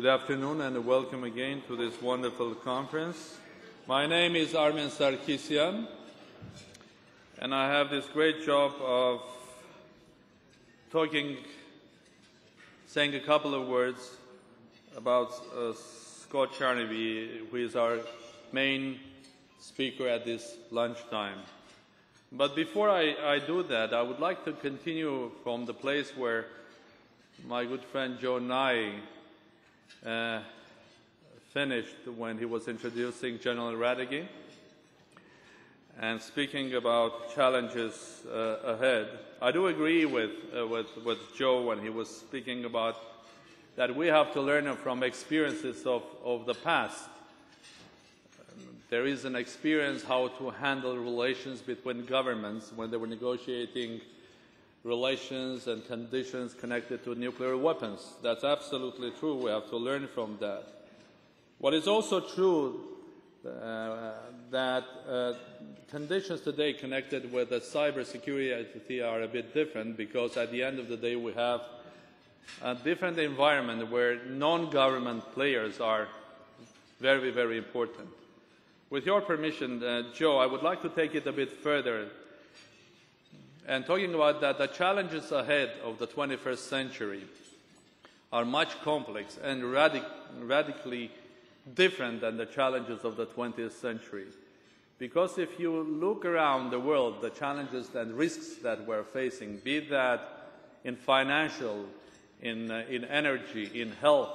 Good afternoon and welcome again to this wonderful conference. My name is Armen Sarkisian, and I have this great job of saying a couple of words about Scott Charney, who is our main speaker at this lunchtime. But before I do that, I would like to continue from the place where my good friend Joe Nye finished when he was introducing General Radegui and speaking about challenges ahead. I do agree with Joe when he was speaking about that we have to learn from experiences of the past. There is an experience how to handle relations between governments when they were negotiating relations and conditions connected to nuclear weapons. That's absolutely true. We have to learn from that. What is also true that conditions today connected with the cybersecurity are a bit different, because at the end of the day we have a different environment where non-government players are very, very important. With your permission, Joe, I would like to take it a bit further and talking about that the challenges ahead of the 21st century are much complex and radically different than the challenges of the 20th century. Because if you look around the world, the challenges and risks that we're facing, be that in financial, in energy, in health,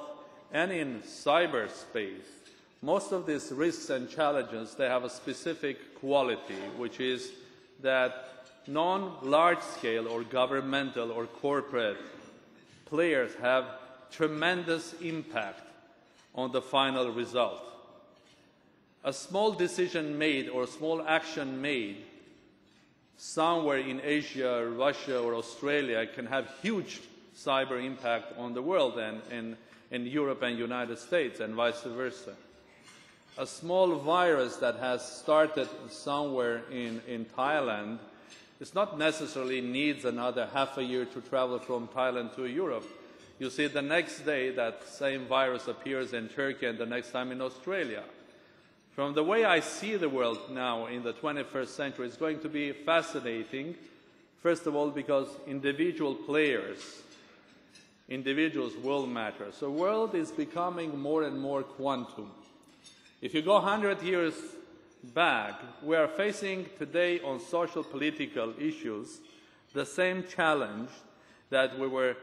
and in cyberspace, most of these risks and challenges, they have a specific quality, which is that non-large-scale or governmental or corporate players have tremendous impact on the final result. A small decision made or small action made somewhere in Asia, Russia, or Australia can have huge cyber impact on the world and in Europe and United States, and vice versa. A small virus that has started somewhere in Thailand, it's not necessarily needs another half a year to travel from Thailand to Europe. You see the next day that same virus appears in Turkey and the next time in Australia. From the way I see the world now in the 21st century, it's going to be fascinating. First of all, because individuals will matter. So the world is becoming more and more quantum. If you go 100 years back, we are facing today on social political issues the same challenge that we were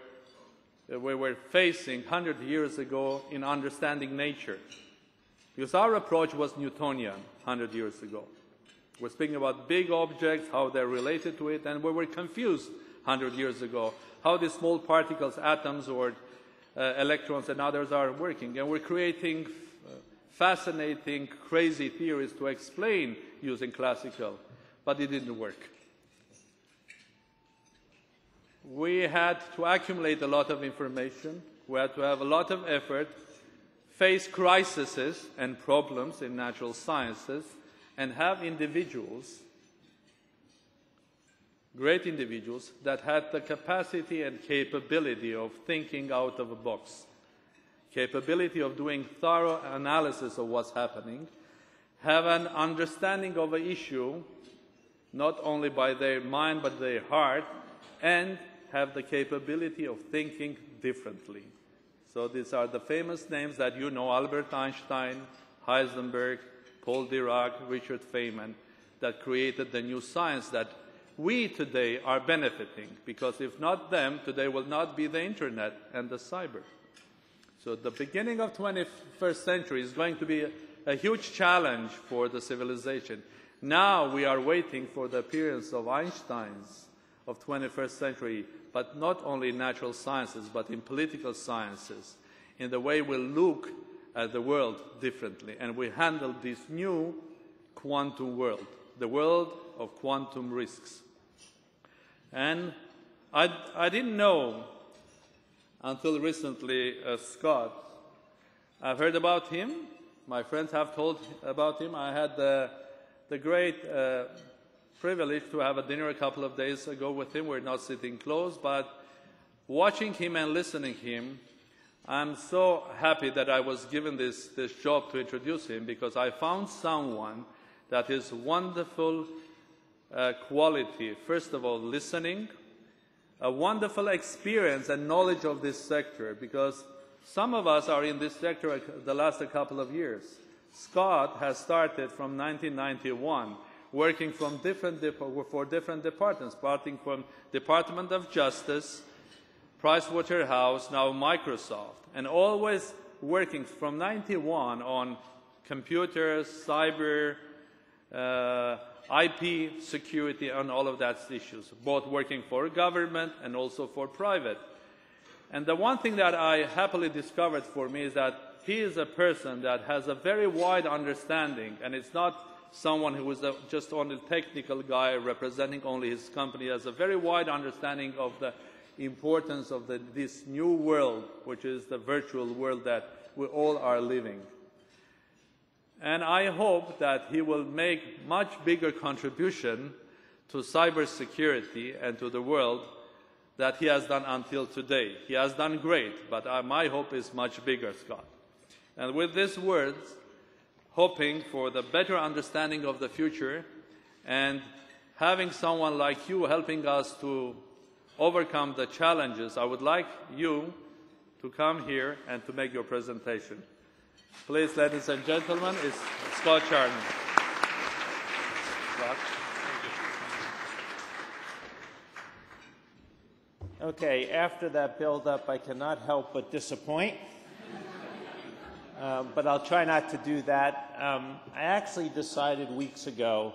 facing 100 years ago in understanding nature. Because our approach was Newtonian 100 years ago. We're speaking about big objects, how they're related to it, and we were confused 100 years ago how these small particles, atoms, or electrons and others are working. And we're creating fascinating, crazy theories to explain using classical, but it didn't work. We had to accumulate a lot of information, we had to have a lot of effort, face crises and problems in natural sciences, and have individuals, great individuals, that had the capacity and capability of thinking out of a box, capability of doing thorough analysis of what's happening, have an understanding of an issue, not only by their mind but their heart, and have the capability of thinking differently. So these are the famous names that you know: Albert Einstein, Heisenberg, Paul Dirac, Richard Feynman, that created the new science that we today are benefiting, because if not them, today will not be the internet and the cyber. So the beginning of 21st century is going to be a huge challenge for the civilization. Now we are waiting for the appearance of Einsteins of 21st century, but not only in natural sciences, but in political sciences, in the way we look at the world differently, and we handle this new quantum world, the world of quantum risks. And I didn't know until recently Scott. I've heard about him. My friends have told about him. I had the great privilege to have a dinner a couple of days ago with him. We're not sitting close, but watching him and listening to him, I'm so happy that I was given this job to introduce him, because I found someone that is wonderful quality. First of all, listening, a wonderful experience and knowledge of this sector, because some of us are in this sector the last couple of years. Scott has started from 1991, working from for different departments, starting from Department of Justice, Pricewaterhouse, now Microsoft, and always working from 91 on computers, cyber, IP security, and all of that issues, both working for government and also for private. And the one thing that I happily discovered for me is that he is a person that has a very wide understanding, and it's not someone who is just only a technical guy representing only his company. He has a very wide understanding of the importance of this new world, which is the virtual world that we all are living. And I hope that he will make much bigger contribution to cybersecurity and to the world that he has done until today. He has done great, but my hope is much bigger, Scott. And with these words, hoping for the better understanding of the future and having someone like you helping us to overcome the challenges, I would like you to come here and to make your presentation. Please, ladies and gentlemen, is Scott Charney. Scott. Okay, after that build-up, I cannot help but disappoint. But I'll try not to do that. I actually decided weeks ago,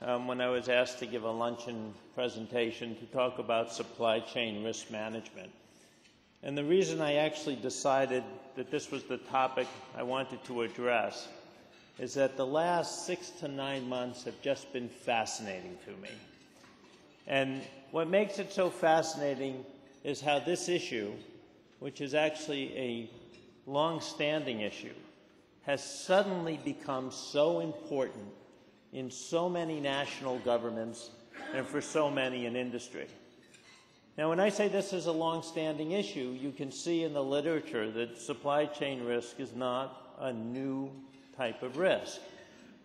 when I was asked to give a luncheon presentation, to talk about supply chain risk management. And the reason I actually decided that this was the topic I wanted to address is that the last 6 to 9 months have just been fascinating to me. And what makes it so fascinating is how this issue, which is actually a long-standing issue, has suddenly become so important in so many national governments and for so many in industry. Now, when I say this is a long-standing issue, you can see in the literature that supply chain risk is not a new type of risk.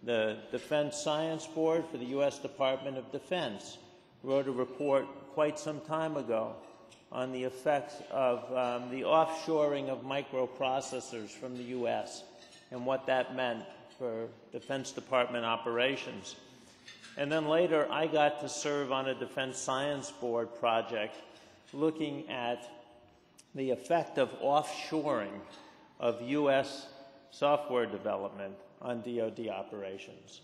The Defense Science Board for the U.S. Department of Defense wrote a report quite some time ago on the effects of the offshoring of microprocessors from the U.S. and what that meant for Defense Department operations. And then later, I got to serve on a Defense Science Board project looking at the effect of offshoring of U.S. software development on DoD operations.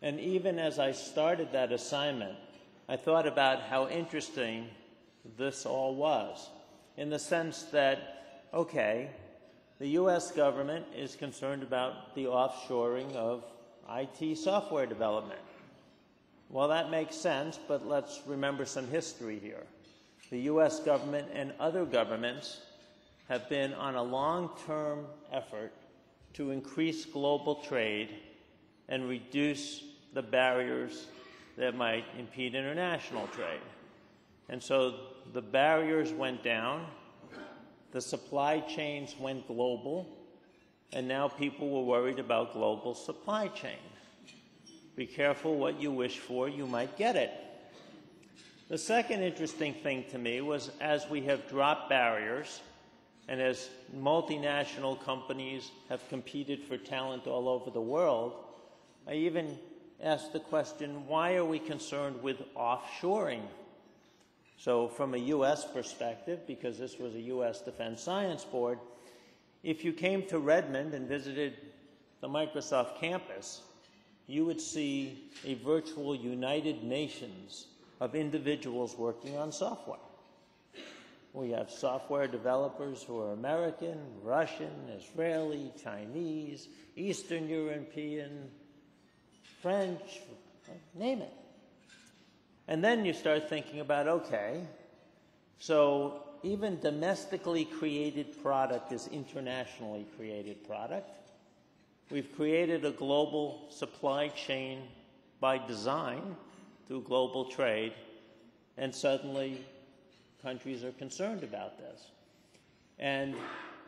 And even as I started that assignment, I thought about how interesting this all was, in the sense that, okay, the U.S. government is concerned about the offshoring of IT software development. Well, that makes sense, but let's remember some history here. The U.S. government and other governments have been on a long-term effort to increase global trade and reduce the barriers that might impede international trade. And so the barriers went down, the supply chains went global, and now people were worried about global supply chain. Be careful what you wish for, you might get it. The second interesting thing to me was, as we have dropped barriers and as multinational companies have competed for talent all over the world, I even asked the question, why are we concerned with offshoring? So from a U.S. perspective, because this was a U.S. Defense Science Board, if you came to Redmond and visited the Microsoft campus, you would see a virtual United Nations of individuals working on software. We have software developers who are American, Russian, Israeli, Chinese, Eastern European, French, name it. And then you start thinking about, okay, so even domestically created product is internationally created product. We've created a global supply chain by design through global trade, and suddenly countries are concerned about this. And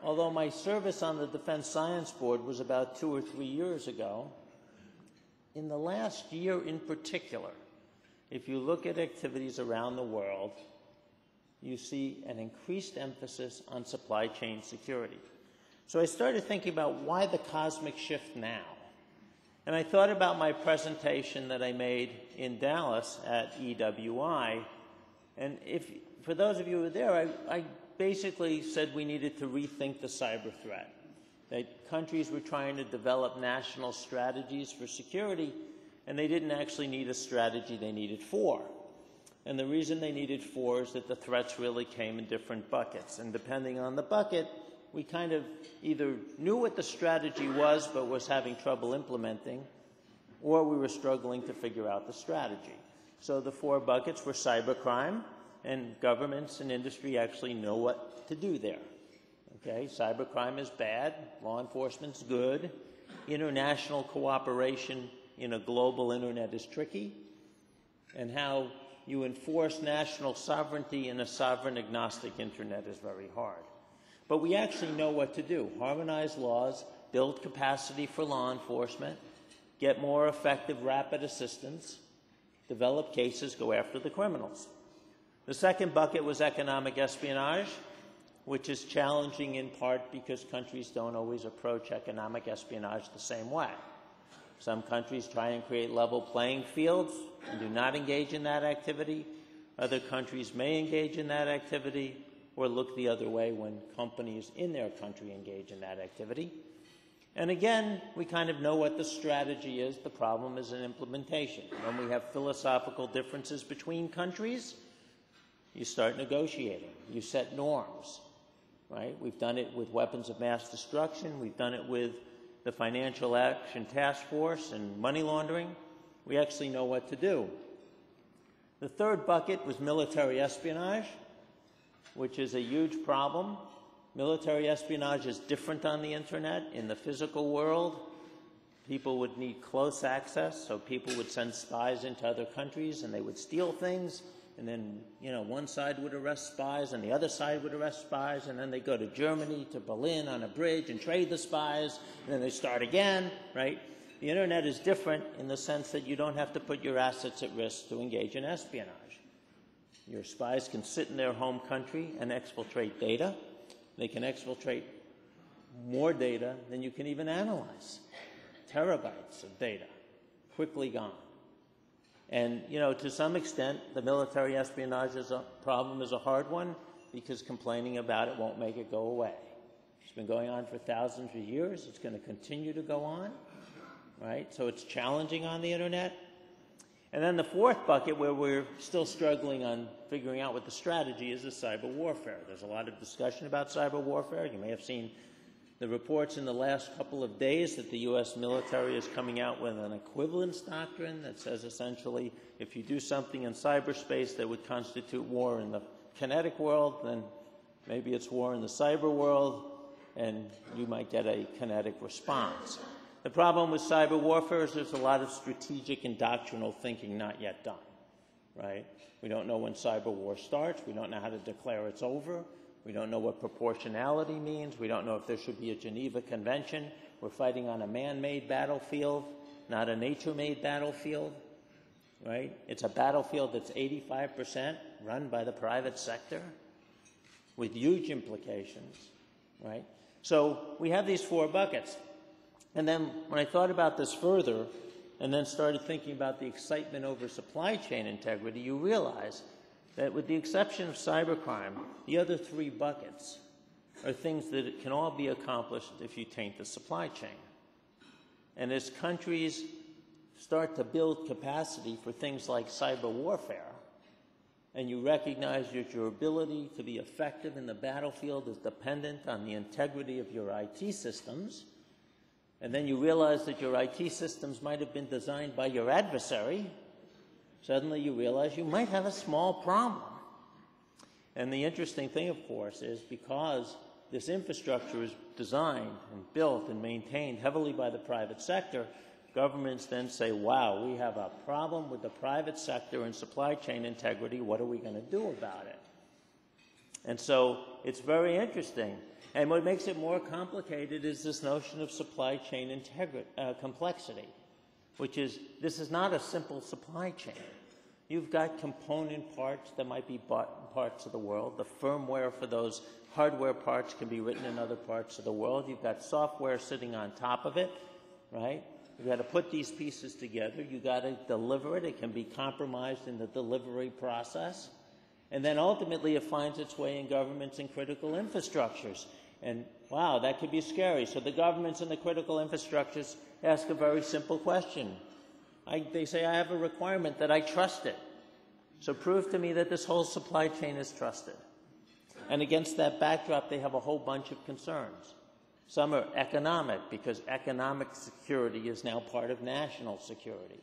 although my service on the Defense Science Board was about 2 or 3 years ago, in the last year in particular, if you look at activities around the world, you see an increased emphasis on supply chain security. So I started thinking about why the cosmic shift now? And I thought about my presentation that I made in Dallas at EWI. And for those of you who were there, I basically said we needed to rethink the cyber threat, that countries were trying to develop national strategies for security, and they didn't actually need a strategy, they needed 4. And the reason they needed 4 is that the threats really came in different buckets. And depending on the bucket, we kind of either knew what the strategy was but was having trouble implementing, or we were struggling to figure out the strategy. So the 4 buckets were cybercrime, and governments and industry actually know what to do there. Okay, cybercrime is bad, law enforcement's good, international cooperation in a global internet is tricky, and how you enforce national sovereignty in a sovereign agnostic internet is very hard. But we actually know what to do. Harmonize laws, build capacity for law enforcement, get more effective rapid assistance, develop cases, go after the criminals. The second bucket was economic espionage, which is challenging in part because countries don't always approach economic espionage the same way. Some countries try and create level playing fields and do not engage in that activity. Other countries may engage in that activity or look the other way when companies in their country engage in that activity. And again, we kind of know what the strategy is. The problem is in implementation. When we have philosophical differences between countries, you start negotiating. You set norms, right? We've done it with weapons of mass destruction. We've done it with the Financial Action Task Force and money laundering. We actually know what to do. The third bucket was military espionage, which is a huge problem. Military espionage is different on the internet. In the physical world, people would need close access, so people would send spies into other countries and they would steal things, and then, one side would arrest spies and the other side would arrest spies, and then they go to Germany, to Berlin on a bridge and trade the spies, and then they start again, right? The internet is different in the sense that you don't have to put your assets at risk to engage in espionage. Your spies can sit in their home country and exfiltrate data. They can exfiltrate more data than you can even analyze. Terabytes of data, quickly gone. And, to some extent, the military espionage problem is a hard one because complaining about it won't make it go away. It's been going on for thousands of years. It's going to continue to go on, right? So it's challenging on the internet. And then the fourth bucket, where we're still struggling on figuring out what the strategy is cyber warfare. There's a lot of discussion about cyber warfare. You may have seen the reports in the last couple of days that the U.S. military is coming out with an equivalence doctrine that says essentially if you do something in cyberspace that would constitute war in the kinetic world, then maybe it's war in the cyber world, and you might get a kinetic response. The problem with cyber warfare is there's a lot of strategic and doctrinal thinking not yet done, right? We don't know when cyber war starts. We don't know how to declare it's over. We don't know what proportionality means. We don't know if there should be a Geneva Convention. We're fighting on a man-made battlefield, not a nature-made battlefield, right? It's a battlefield that's 85% run by the private sector with huge implications, right? So we have these 4 buckets. And then when I thought about this further and then started thinking about the excitement over supply chain integrity, you realize that with the exception of cybercrime, the other 3 buckets are things that can all be accomplished if you taint the supply chain. And as countries start to build capacity for things like cyber warfare, and you recognize that your ability to be effective in the battlefield is dependent on the integrity of your IT systems, and then you realize that your IT systems might have been designed by your adversary, suddenly you realize you might have a small problem. And the interesting thing, of course, is because this infrastructure is designed and built and maintained heavily by the private sector, governments then say, wow, we have a problem with the private sector and supply chain integrity. What are we going to do about it? And so it's very interesting. And what makes it more complicated is this notion of supply chain complexity, which is this is not a simple supply chain. You've got component parts that might be bought in parts of the world. The firmware for those hardware parts can be written in other parts of the world. You've got software sitting on top of it, right? You've got to put these pieces together. You've got to deliver it. It can be compromised in the delivery process. And then ultimately it finds its way in governments and critical infrastructures. And wow, that could be scary. So the governments and the critical infrastructures ask a very simple question. They say, I have a requirement that I trust it. So prove to me that this whole supply chain is trusted. And against that backdrop, they have a whole bunch of concerns. Some are economic, because economic security is now part of national security.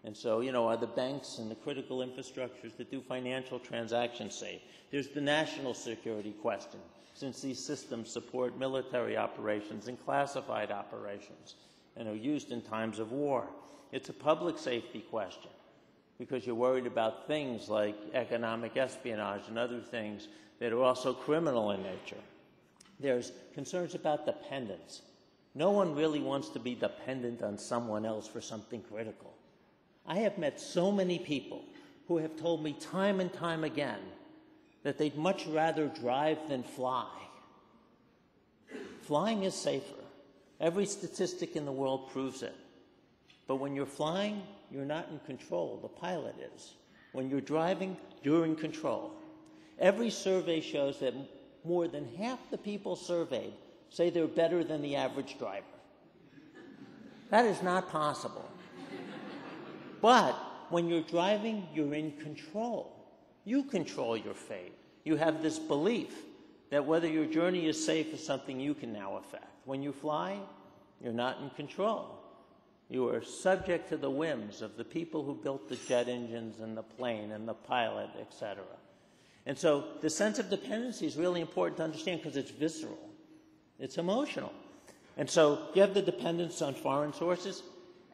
And so, are the banks and the critical infrastructures that do financial transactions safe? There's the national security question, since these systems support military operations and classified operations and are used in times of war. It's a public safety question, because you're worried about things like economic espionage and other things that are also criminal in nature. There's concerns about dependence. No one really wants to be dependent on someone else for something critical. I have met so many people who have told me time and time again that they'd much rather drive than fly. Flying is safer. Every statistic in the world proves it. But when you're flying, you're not in control. The pilot is. When you're driving, you're in control. Every survey shows that more than half the people surveyed say they're better than the average driver. That is not possible. But when you're driving, you're in control. You control your fate. You have this belief that whether your journey is safe is something you can now affect. When you fly, you're not in control. You are subject to the whims of the people who built the jet engines and the plane and the pilot, etc. And so the sense of dependency is really important to understand, because it's visceral. It's emotional. And so you have the dependence on foreign sources,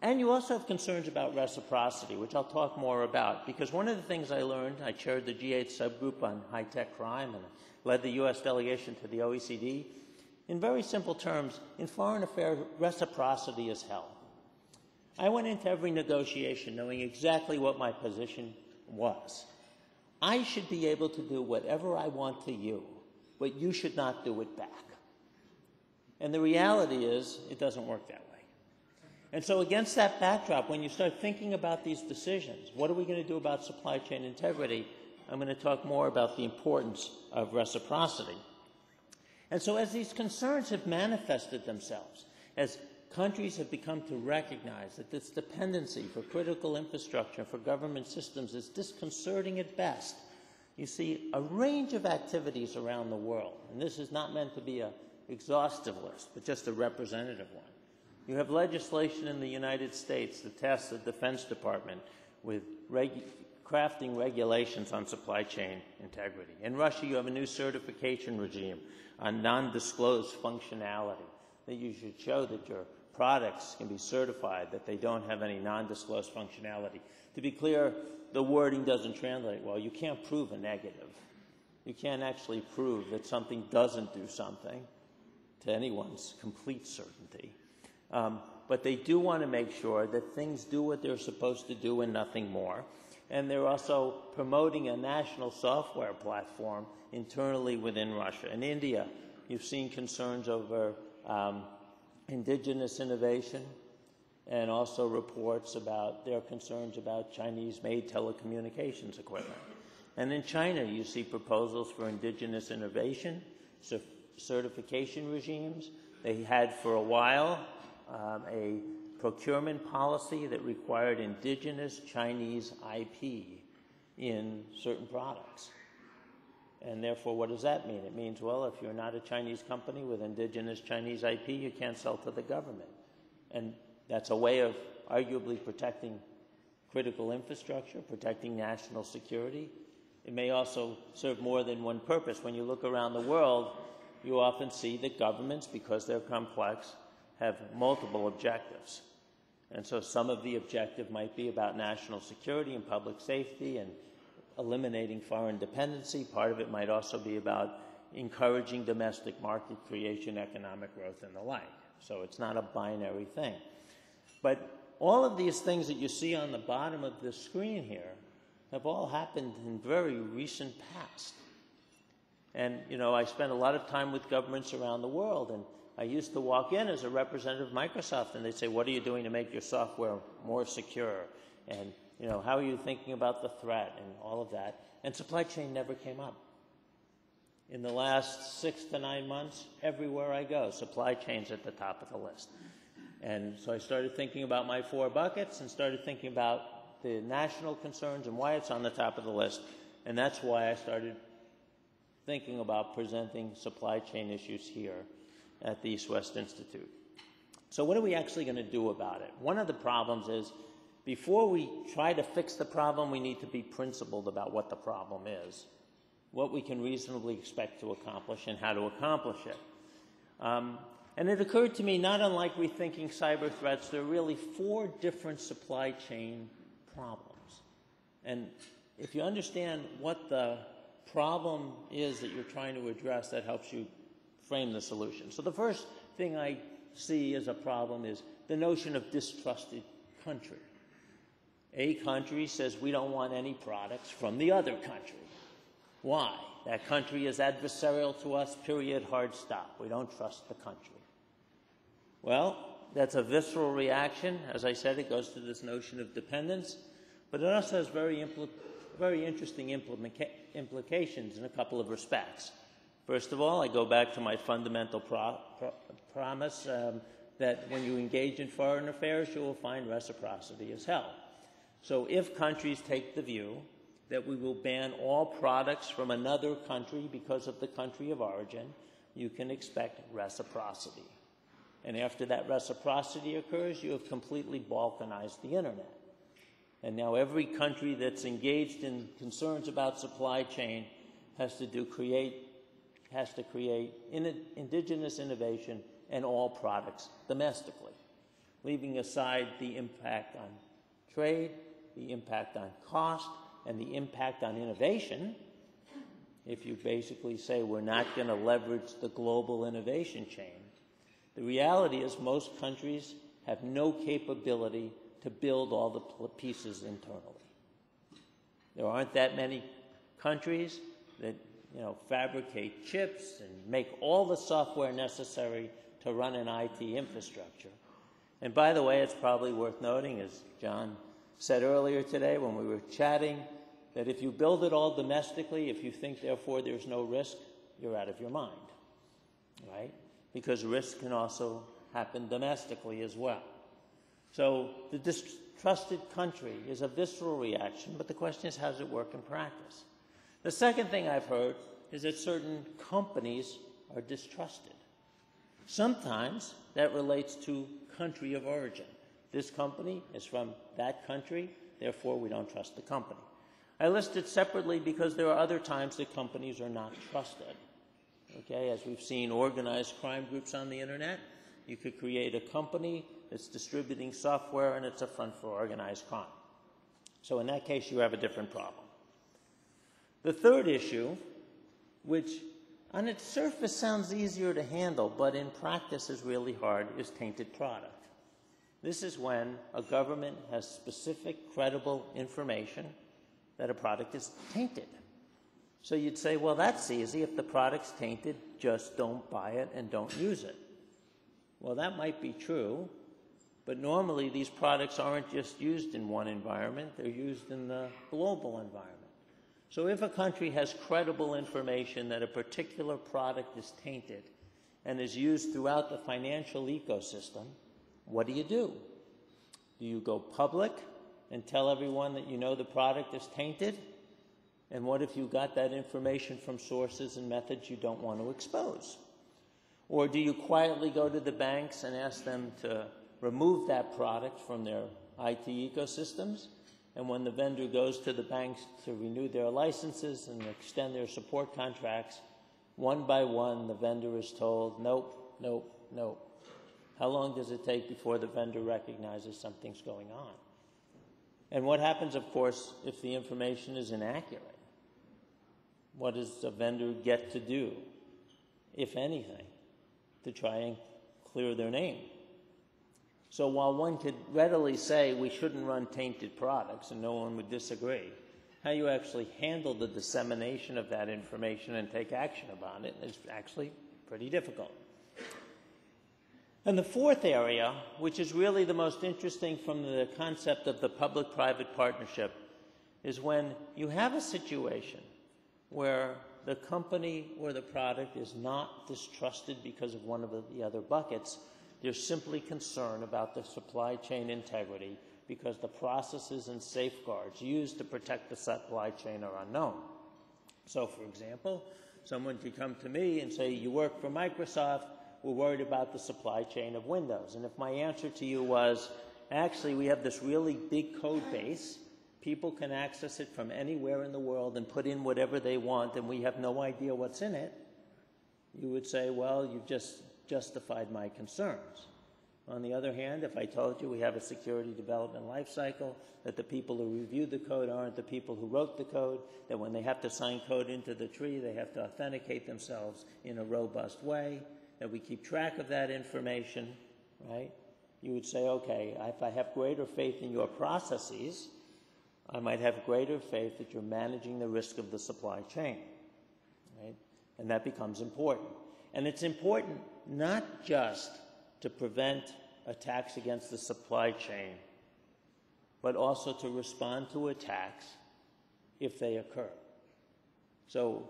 and you also have concerns about reciprocity, which I'll talk more about, because one of the things I learned, I chaired the G8 subgroup on high-tech crime and led the U.S. delegation to the OECD. In very simple terms, in foreign affairs, reciprocity is hell. I went into every negotiation knowing exactly what my position was. I should be able to do whatever I want to you, but you should not do it back. And the reality is, it doesn't work that way. And so against that backdrop, when you start thinking about these decisions, what are we going to do about supply chain integrity? I'm going to talk more about the importance of reciprocity. And so as these concerns have manifested themselves, as countries have become to recognize that this dependency for critical infrastructure, for government systems, is disconcerting at best, you see a range of activities around the world. And this is not meant to be an exhaustive list, but just a representative one. You have legislation in the United States that tasks the Defense Department with crafting regulations on supply chain integrity. In Russia, you have a new certification regime on non-disclosed functionality, that you should show that your products can be certified, that they don't have any non-disclosed functionality. To be clear, the wording doesn't translate well. You can't prove a negative. You can't actually prove that something doesn't do something to anyone's complete certainty. But they do want to make sure that things do what they're supposed to do and nothing more. And they're also promoting a national software platform internally within Russia. In India, you've seen concerns over indigenous innovation, and also reports about their concerns about Chinese-made telecommunications equipment. And in China, you see proposals for indigenous innovation, certification regimes. They had for a while a procurement policy that required indigenous Chinese IP in certain products. And therefore, what does that mean? It means, well, if you're not a Chinese company with indigenous Chinese IP, you can't sell to the government. And that's a way of arguably protecting critical infrastructure, protecting national security. It may also serve more than one purpose. When you look around the world, you often see that governments, because they're complex, have multiple objectives. And so some of the objective might be about national security and public safety and eliminating foreign dependency. Part of it might also be about encouraging domestic market creation, economic growth, and the like. So it's not a binary thing. But all of these things that you see on the bottom of this screen here have all happened in very recent past. And, you know, I spent a lot of time with governments around the world, and I used to walk in as a representative of Microsoft, and they'd say, what are you doing to make your software more secure? And, you know, how are you thinking about the threat and all of that? And supply chain never came up. In the last 6 to 9 months, everywhere I go, supply chain's at the top of the list. And so I started thinking about my 4 buckets and started thinking about the national concerns and why it's on the top of the list. And that's why I started thinking about presenting supply chain issues here at the East-West Institute. So what are we actually going to do about it? One of the problems is, before we try to fix the problem, we need to be principled about what the problem is, what we can reasonably expect to accomplish, and how to accomplish it. And it occurred to me, not unlike rethinking cyber threats, there are really 4 different supply chain problems. And if you understand what the problem is that you're trying to address, that helps you frame the solution. So the first thing I see as a problem is the notion of distrusted country. A country says we don't want any products from the other country. Why? That country is adversarial to us, period, hard stop. We don't trust the country. Well, that's a visceral reaction. As I said, it goes to this notion of dependence, but it also has very interesting implications in a couple of respects. First of all, I go back to my fundamental promise that when you engage in foreign affairs, you will find reciprocity as hell. So if countries take the view that we will ban all products from another country because of the country of origin, you can expect reciprocity. And after that reciprocity occurs, you have completely balkanized the internet. And now every country that's engaged in concerns about supply chain has to create indigenous innovation and all products domestically, leaving aside the impact on trade, the impact on cost, and the impact on innovation. If you basically say we're not going to leverage the global innovation chain, the reality is most countries have no capability to build all the pieces internally. There aren't that many countries that, you know, fabricate chips and make all the software necessary to run an IT infrastructure. And by the way, it's probably worth noting, as John said earlier today when we were chatting, that if you build it all domestically, if you think, therefore, there's no risk, you're out of your mind, right? Because risk can also happen domestically as well. So the distrusted country is a visceral reaction, but the question is, how does it work in practice? The second thing I've heard is that certain companies are distrusted. Sometimes that relates to country of origin. This company is from that country, therefore we don't trust the company. I list it separately because there are other times that companies are not trusted. Okay, as we've seen organized crime groups on the internet, you could create a company that's distributing software and it's a front for organized crime. So in that case, you have a different problem. The third issue, which on its surface sounds easier to handle, but in practice is really hard, is tainted product. This is when a government has specific, credible information that a product is tainted. So you'd say, well, that's easy. If the product's tainted, just don't buy it and don't use it. Well, that might be true, but normally these products aren't just used in one environment. They're used in the global environment. So if a country has credible information that a particular product is tainted and is used throughout the financial ecosystem, what do? Do you go public and tell everyone that you know the product is tainted? And what if you got that information from sources and methods you don't want to expose? Or do you quietly go to the banks and ask them to remove that product from their IT ecosystems? And when the vendor goes to the banks to renew their licenses and extend their support contracts, one by one, the vendor is told, nope, nope, nope. How long does it take before the vendor recognizes something's going on? And what happens, of course, if the information is inaccurate? What does a vendor get to do, if anything, to try and clear their name? So while one could readily say we shouldn't run tainted products, and no one would disagree, how you actually handle the dissemination of that information and take action about it is actually pretty difficult. And the fourth area, which is really the most interesting from the concept of the public-private partnership, is when you have a situation where the company or the product is not distrusted because of one of the other buckets. There's simply concern about the supply chain integrity because the processes and safeguards used to protect the supply chain are unknown. So, for example, someone could come to me and say, you work for Microsoft, we're worried about the supply chain of Windows. And if my answer to you was, actually, we have this really big code base, people can access it from anywhere in the world and put in whatever they want, and we have no idea what's in it, you would say, well, you've just justified my concerns. On the other hand, if I told you we have a security development lifecycle, that the people who review the code aren't the people who wrote the code, that when they have to sign code into the tree, they have to authenticate themselves in a robust way, that we keep track of that information, right? You would say, okay, if I have greater faith in your processes, I might have greater faith that you're managing the risk of the supply chain, right? And that becomes important. And it's important not just to prevent attacks against the supply chain, but also to respond to attacks if they occur. So,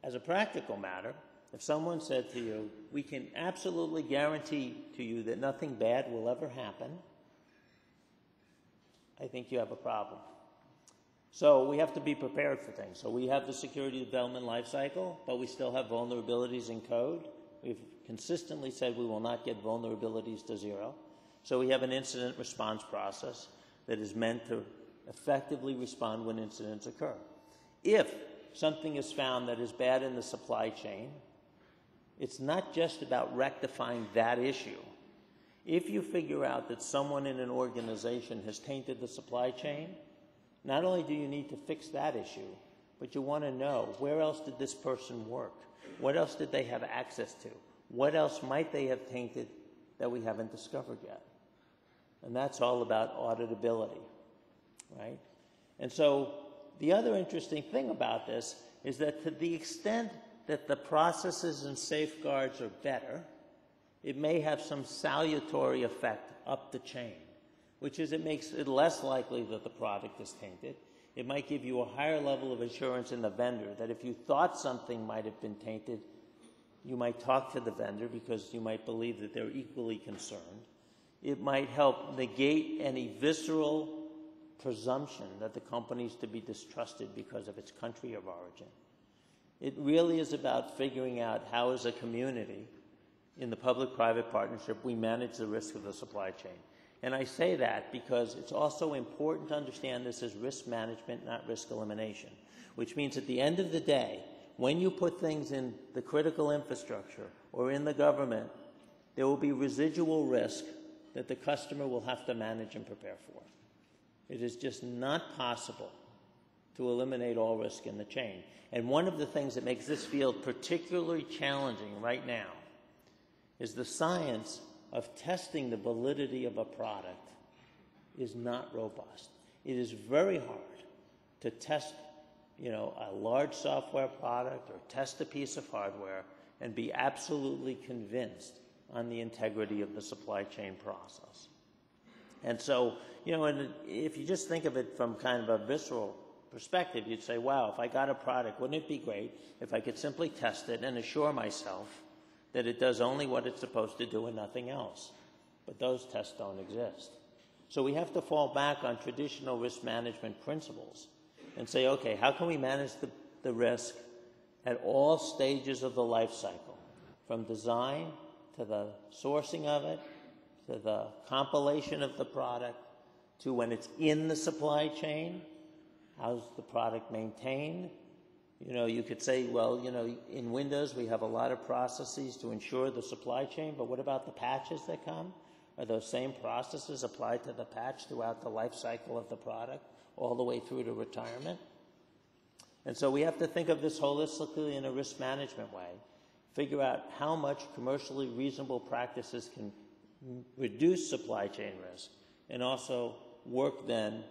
as a practical matter, if someone said to you, we can absolutely guarantee to you that nothing bad will ever happen, I think you have a problem. So we have to be prepared for things. So we have the security development lifecycle, but we still have vulnerabilities in code. We've consistently said we will not get vulnerabilities to zero. So we have an incident response process that is meant to effectively respond when incidents occur. If something is found that is bad in the supply chain, it's not just about rectifying that issue. If you figure out that someone in an organization has tainted the supply chain, not only do you need to fix that issue, but you want to know, where else did this person work? What else did they have access to? What else might they have tainted that we haven't discovered yet? And that's all about auditability, right? And so the other interesting thing about this is that to the extent that the processes and safeguards are better, it may have some salutary effect up the chain, which is it makes it less likely that the product is tainted. It might give you a higher level of assurance in the vendor that if you thought something might have been tainted, you might talk to the vendor because you might believe that they're equally concerned. It might help negate any visceral presumption that the company is to be distrusted because of its country of origin. It really is about figuring out how, as a community, in the public-private partnership, we manage the risk of the supply chain. And I say that because it's also important to understand this as risk management, not risk elimination, which means at the end of the day, when you put things in the critical infrastructure or in the government, there will be residual risk that the customer will have to manage and prepare for. It is just not possible to eliminate all risk in the chain. And one of the things that makes this field particularly challenging right now is the science of testing the validity of a product is not robust. It is very hard to test, a large software product or test a piece of hardware and be absolutely convinced on the integrity of the supply chain process. And so, and if you just think of it from kind of a visceral perspective, you'd say, wow, if I got a product, wouldn't it be great if I could simply test it and assure myself that it does only what it's supposed to do and nothing else? But those tests don't exist. So we have to fall back on traditional risk management principles and say, okay, how can we manage the risk at all stages of the life cycle, from design to the sourcing of it, to the compilation of the product, to when it's in the supply chain? How's the product maintained? You could say, well, in Windows we have a lot of processes to ensure the supply chain, but what about the patches that come? Are those same processes applied to the patch throughout the life cycle of the product, all the way through to retirement? And so we have to think of this holistically in a risk management way, figure out how much commercially reasonable practices can reduce supply chain risk, and also work then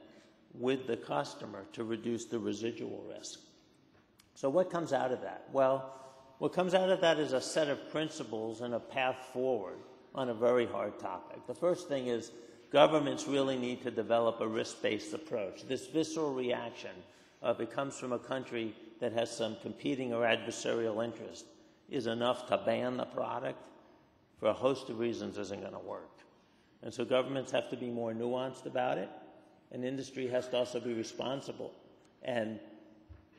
with the customer to reduce the residual risk. So what comes out of that? Well, what comes out of that is a set of principles and a path forward on a very hard topic. The first thing is governments really need to develop a risk-based approach. This visceral reaction of it comes from a country that has some competing or adversarial interest is enough to ban the product for a host of reasons isn't going to work. And so governments have to be more nuanced about it, and industry has to also be responsible and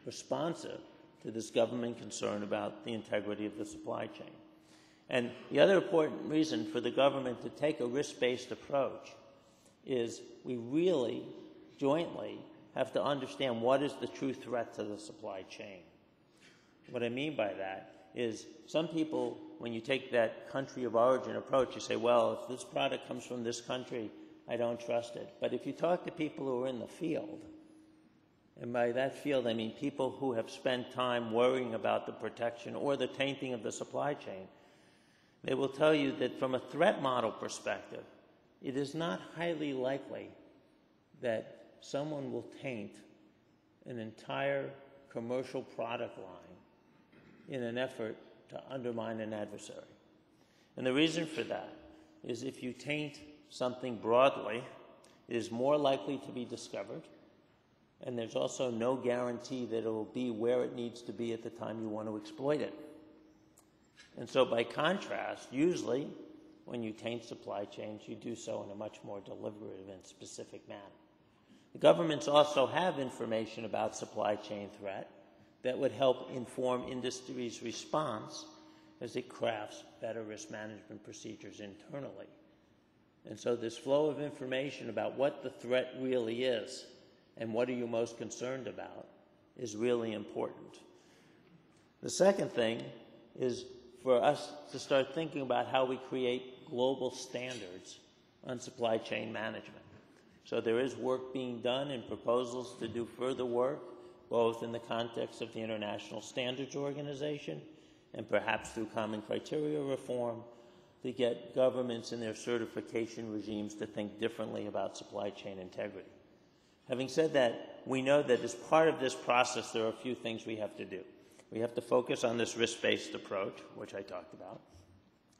responsive to this government concern about the integrity of the supply chain. And the other important reason for the government to take a risk-based approach is we really jointly have to understand what is the true threat to the supply chain. What I mean by that is some people, when you take that country of origin approach, you say, well, if this product comes from this country, I don't trust it. But if you talk to people who are in the field, and by that field I mean people who have spent time worrying about the protection or the tainting of the supply chain, they will tell you that from a threat model perspective, it is not highly likely that someone will taint an entire commercial product line in an effort to undermine an adversary. And the reason for that is if you taint something broadly, it is more likely to be discovered, and there's also no guarantee that it will be where it needs to be at the time you want to exploit it. And so by contrast, usually when you taint supply chains, you do so in a much more deliberative and specific manner. The governments also have information about supply chain threat that would help inform industry's response as it crafts better risk management procedures internally. And so this flow of information about what the threat really is and what are you most concerned about is really important. The second thing is for us to start thinking about how we create global standards on supply chain management. So there is work being done and proposals to do further work, both in the context of the International Standards Organization and perhaps through common criteria reform, to get governments in their certification regimes to think differently about supply chain integrity. Having said that, we know that as part of this process, there are a few things we have to do. We have to focus on this risk-based approach, which I talked about.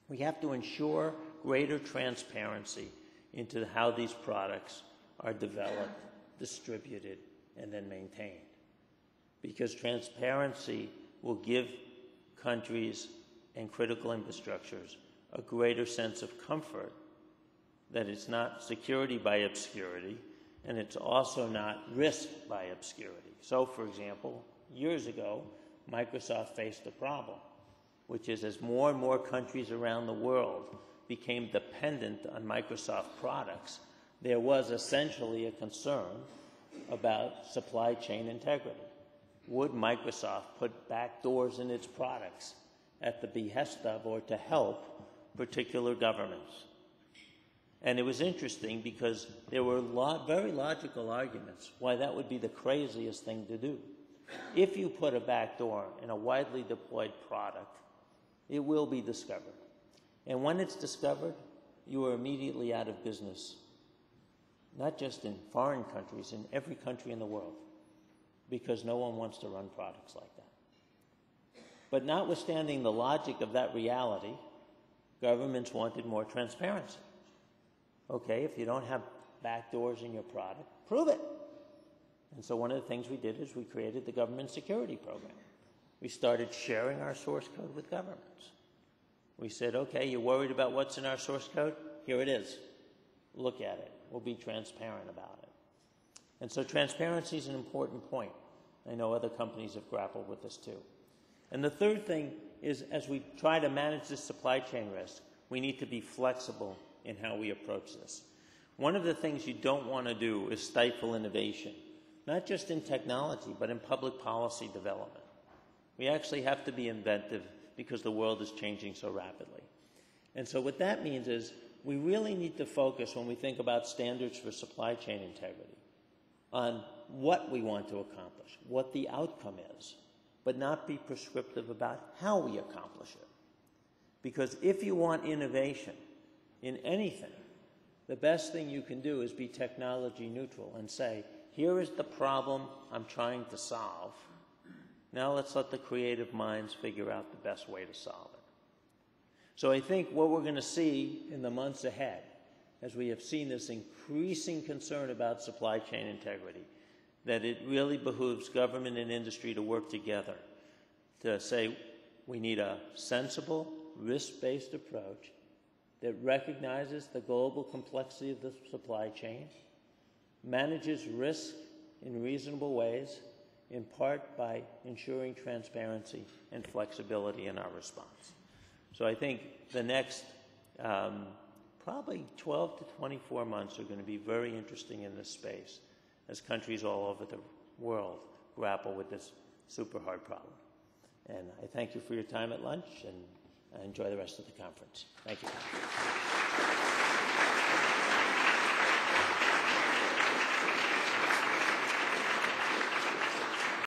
We have to ensure greater transparency into how these products are developed, distributed, and then maintained. Because transparency will give countries and critical infrastructures a greater sense of comfort that it's not security by obscurity, and it's also not risk by obscurity. So, for example, years ago, Microsoft faced a problem, which is as more and more countries around the world became dependent on Microsoft products, there was essentially a concern about supply chain integrity. Would Microsoft put back doors in its products at the behest of or to help particular governments? And it was interesting because there were very logical arguments why that would be the craziest thing to do. If you put a back door in a widely deployed product, it will be discovered. And when it's discovered, you are immediately out of business, not just in foreign countries, in every country in the world, because no one wants to run products like that. But notwithstanding the logic of that reality, governments wanted more transparency. Okay, if you don't have back doors in your product, prove it. And so one of the things we did is we created the Government Security Program. We started sharing our source code with governments. We said, okay, you're worried about what's in our source code? Here it is. Look at it. We'll be transparent about it. And so transparency is an important point. I know other companies have grappled with this too. And the third thing is, as we try to manage this supply chain risk, we need to be flexible in how we approach this. One of the things you don't want to do is stifle innovation, not just in technology, but in public policy development. We actually have to be inventive because the world is changing so rapidly. And so what that means is we really need to focus when we think about standards for supply chain integrity on what we want to accomplish, what the outcome is, but not be prescriptive about how we accomplish it. Because if you want innovation in anything, the best thing you can do is be technology neutral and say, here is the problem I'm trying to solve. Now let's let the creative minds figure out the best way to solve it. So I think what we're going to see in the months ahead, as we have seen this increasing concern about supply chain integrity, that it really behooves government and industry to work together to say we need a sensible, risk-based approach that recognizes the global complexity of the supply chain, manages risk in reasonable ways, in part by ensuring transparency and flexibility in our response. So I think the next probably 12 to 24 months are going to be very interesting in this space as countries all over the world grapple with this super hard problem. And I thank you for your time at lunch, and I enjoy the rest of the conference. Thank you.